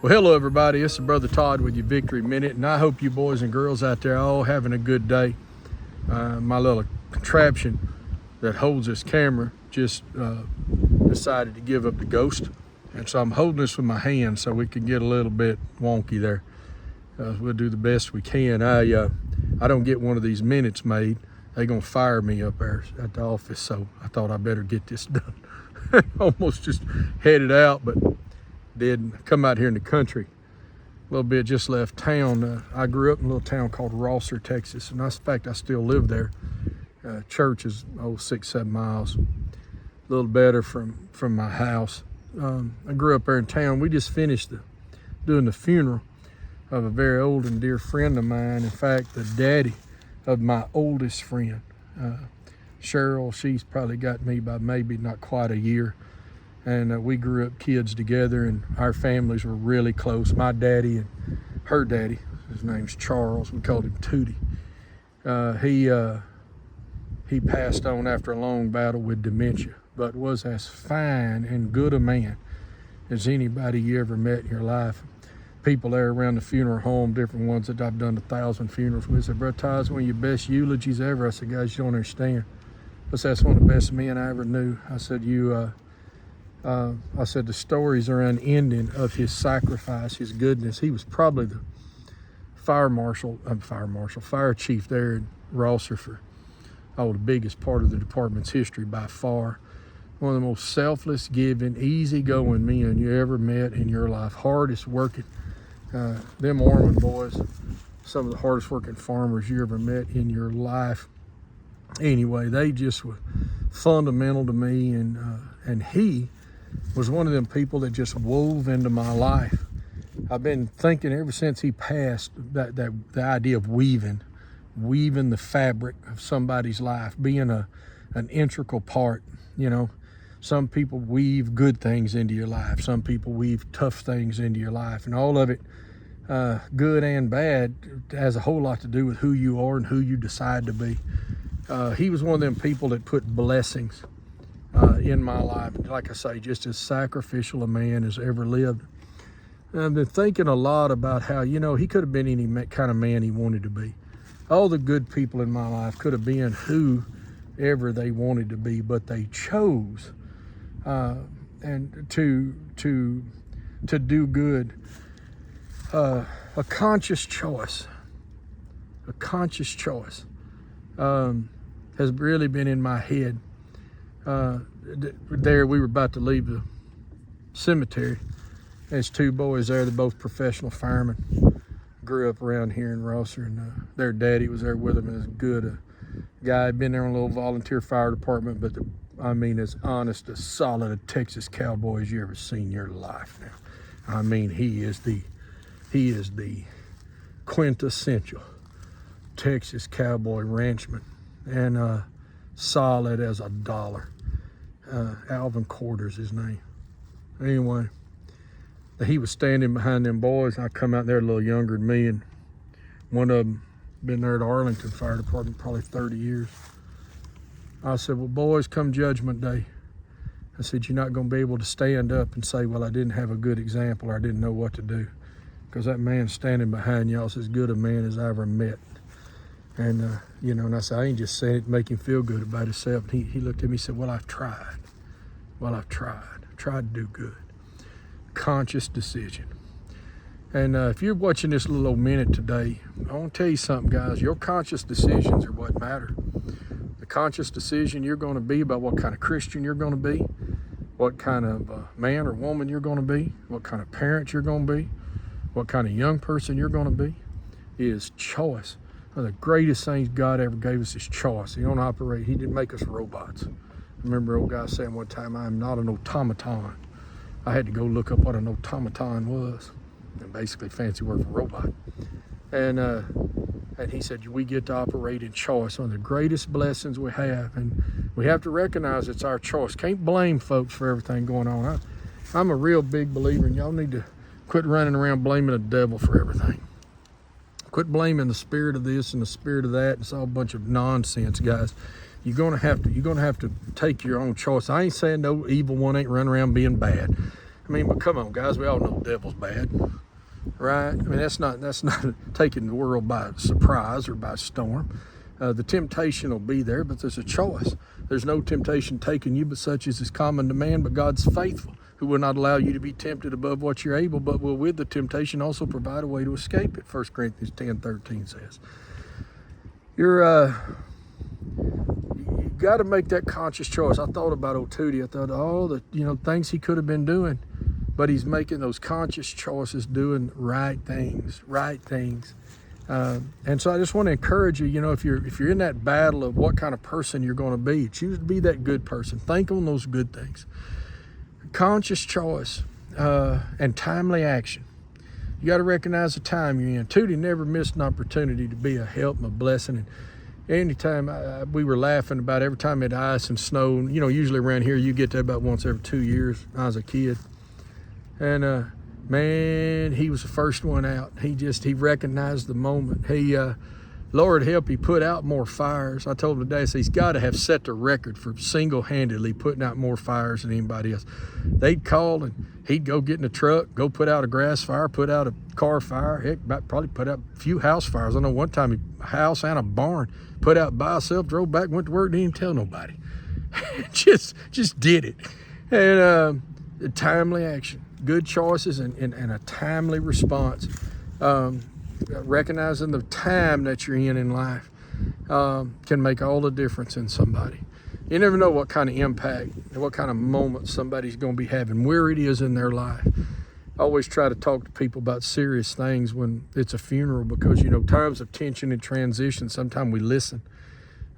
Well, hello everybody, it's your brother Todd with your Victory Minute, and I hope you boys and girls out there are all having a good day. My little contraption that holds this camera just decided to give up the ghost, and so I'm holding this with my hand so we can get a little bit wonky there. We'll do the best we can. I don't get one of these minutes made, they're gonna fire me up there at the office, so I thought I better get this done. Almost just headed out, but did come out here in the country a little bit, just left town. I grew up in a little town called Rosser, Texas, and in fact I still live there. Church is 6-7 miles, a little better from my house. I grew up there in town. We just finished doing the funeral of a very old and dear friend of mine. In fact, the daddy of my oldest friend, Cheryl. She's probably got me by maybe not quite a year. And we grew up kids together, and our families were really close. My daddy and her daddy, his name's Charles, we called him Tootie. He passed on after a long battle with dementia, but was as fine and good a man as anybody you ever met in your life. People there around the funeral home, different ones that I've done 1,000 funerals with, said, "Brother Todd's one of your best eulogies ever." I said, "Guys, you don't understand. I said, that's one of the best men I ever knew." I said, I said, the stories are unending of his sacrifice, his goodness. He was probably the fire chief there in Rosser for the biggest part of the department's history by far. One of the most selfless, giving, easygoing men you ever met in your life. Hardest working. Them Orman boys, some of the hardest working farmers you ever met in your life. Anyway, they just were fundamental to me, and he was one of them people that just wove into my life. I've been thinking ever since he passed that the idea of weaving the fabric of somebody's life, being an integral part. You know, some people weave good things into your life, some people weave tough things into your life, and all of it, good and bad, has a whole lot to do with who you are and who you decide to be. He was one of them people that put blessings in my life. Like I say, just as sacrificial a man as ever lived. And I've been thinking a lot about how, he could have been any kind of man he wanted to be. All the good people in my life could have been whoever they wanted to be, but they chose and to do good. A conscious choice. A conscious choice has really been in my head. There we were about to leave the cemetery. There's two boys there, they're both professional firemen. Grew up around here in Rosser, and their daddy was there with them, and as good a guy. Been there on a little volunteer fire department, but as honest, as solid a Texas cowboy as you ever seen in your life now. He is the quintessential Texas cowboy ranchman, and solid as a dollar. Alvin Corder's his name. Anyway, he was standing behind them boys, and I come out there a little younger than me, and one of them been there at Arlington Fire Department probably 30 years. I said, "Well, boys, come Judgment Day," I said, "you're not going to be able to stand up and say, well, I didn't have a good example or I didn't know what to do, because that man standing behind y'all's as good a man as I ever met." And, and I said, I ain't just saying it to make him feel good about himself. And he looked at me and said, I've tried. I've tried to do good. Conscious decision. And if you're watching this little old minute today, I want to tell you something, guys. Your conscious decisions are what matter. The conscious decision you're going to be about what kind of Christian you're going to be, what kind of man or woman you're going to be, what kind of parent you're going to be, what kind of young person you're going to be, is choice. One of the greatest things God ever gave us is choice. He didn't make us robots. I remember old guy saying one time, "I'm not an automaton." I had to go look up what an automaton was, and basically fancy word for robot. And he said, we get to operate in choice, one of the greatest blessings we have, and we have to recognize it's our choice. Can't blame folks for everything going on. I'm a real big believer, and y'all need to quit running around blaming the devil for everything. Quit blaming the spirit of this and the spirit of that. It's all a bunch of nonsense, guys. You're gonna have to take your own choice. I ain't saying no evil one ain't running around being bad. I mean, but come on, guys, we all know the devil's bad, right? I mean, that's not taking the world by surprise or by storm. The temptation will be there, but there's a choice. There's no temptation taken you but such as is common to man, but God's faithful, who will not allow you to be tempted above what you're able, but will with the temptation also provide a way to escape it. 1 Corinthians 10:13 says. You got to make that conscious choice. I thought about old Tootie. I thought all the things he could have been doing, but he's making those conscious choices, doing right things. And so I just want to encourage you, if you're in that battle of what kind of person you're going to be, choose to be that good person. Think on those good things. Conscious choice and timely action. You got to recognize the time you're in. Tootie never missed an opportunity to be a help and a blessing. And anytime we were laughing about every time it ice and snow, usually around here you get that about once every 2 years. I was a kid. And man, he was the first one out. He recognized the moment. Lord help, he put out more fires. I told him today, I said, he's got to have set the record for single-handedly putting out more fires than anybody else. They'd call and he'd go get in the truck, go put out a grass fire, put out a car fire, heck, probably put out a few house fires. I know one time a house and a barn put out by himself, drove back, went to work, didn't even tell nobody. just did it. And timely action, good choices and a timely response. Recognizing the time that you're in life can make all the difference in somebody. You never know what kind of impact and what kind of moment somebody's going to be having, where it is in their life. I always try to talk to people about serious things when it's a funeral because, times of tension and transition, sometimes we listen.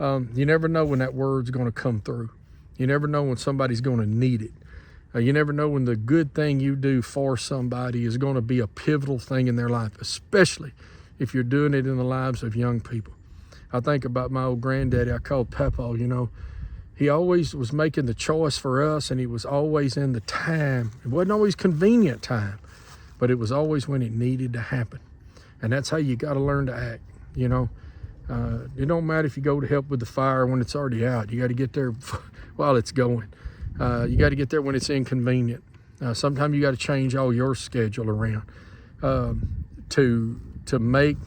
You never know when that word's going to come through. You never know when somebody's going to need it. You never know when the good thing you do for somebody is going to be a pivotal thing in their life, especially if you're doing it in the lives of young people. I think about my old granddaddy, I called Papa, he always was making the choice for us, and he was always in the time. It wasn't always convenient time, but it was always when it needed to happen. And that's how you got to learn to act, It don't matter if you go to help with the fire when it's already out. You got to get there while it's going. You got to get there when it's inconvenient. Sometimes you got to change all your schedule around to make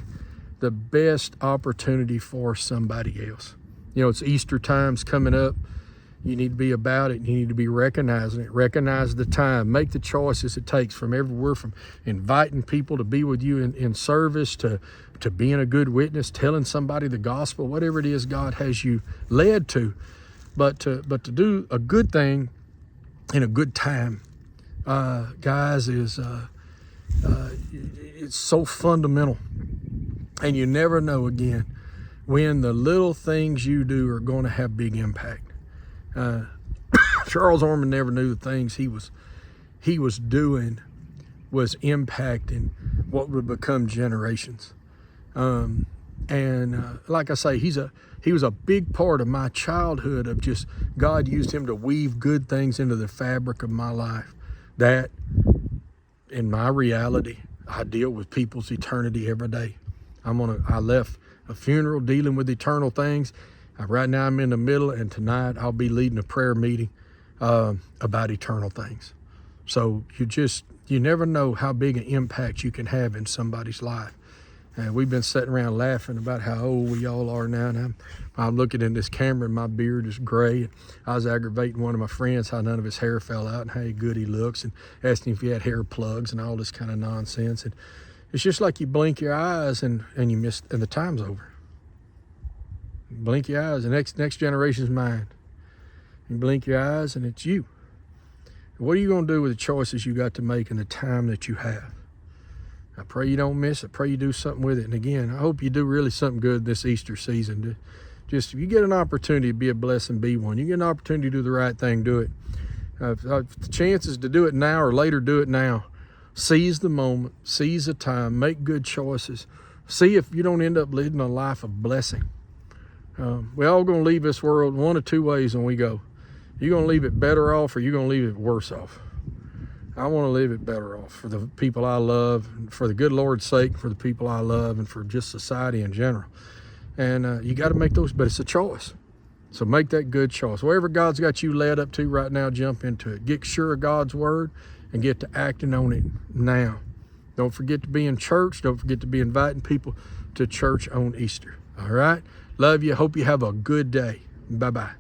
the best opportunity for somebody else. It's Easter time's coming up. You need to be about it. You need to be recognizing it. Recognize the time. Make the choices it takes from everywhere from inviting people to be with you in service to being a good witness, telling somebody the gospel, whatever it is God has you led to. But to do a good thing in a good time, guys, is it's so fundamental. And you never know, again, when the little things you do are going to have big impact. Charles Orman never knew the things he was doing was impacting what would become generations. Like I say, he was a big part of my childhood of just God used him to weave good things into the fabric of my life. That in my reality, I deal with people's eternity every day. I left a funeral dealing with eternal things. Right now I'm in the middle, and tonight I'll be leading a prayer meeting about eternal things. So you never know how big an impact you can have in somebody's life. And we've been sitting around laughing about how old we all are now. And I'm looking in this camera and my beard is gray. And I was aggravating one of my friends how none of his hair fell out and how good he looks, and asking if he had hair plugs and all this kind of nonsense. And it's just like you blink your eyes and you miss, and the time's over. You blink your eyes, the next generation's mine. You blink your eyes and it's you. What are you going to do with the choices you got to make in the time that you have? I pray you don't miss it. I pray you do something with it. And again, I hope you do really something good this Easter season. Just if you get an opportunity to be a blessing, be one. You get an opportunity to do the right thing, do it. If the chances to do it now or later, do it now. Seize the moment, seize the time, make good choices. See if you don't end up living a life of blessing. We're all going to leave this world one of two ways when we go. You're going to leave it better off, or you're going to leave it worse off. I want to leave it better off for the people I love, for the good Lord's sake, for the people I love, and for just society in general. And you got to make those, but it's a choice. So make that good choice. Wherever God's got you led up to right now, jump into it. Get sure of God's word and get to acting on it now. Don't forget to be in church. Don't forget to be inviting people to church on Easter. All right? Love you. Hope you have a good day. Bye-bye.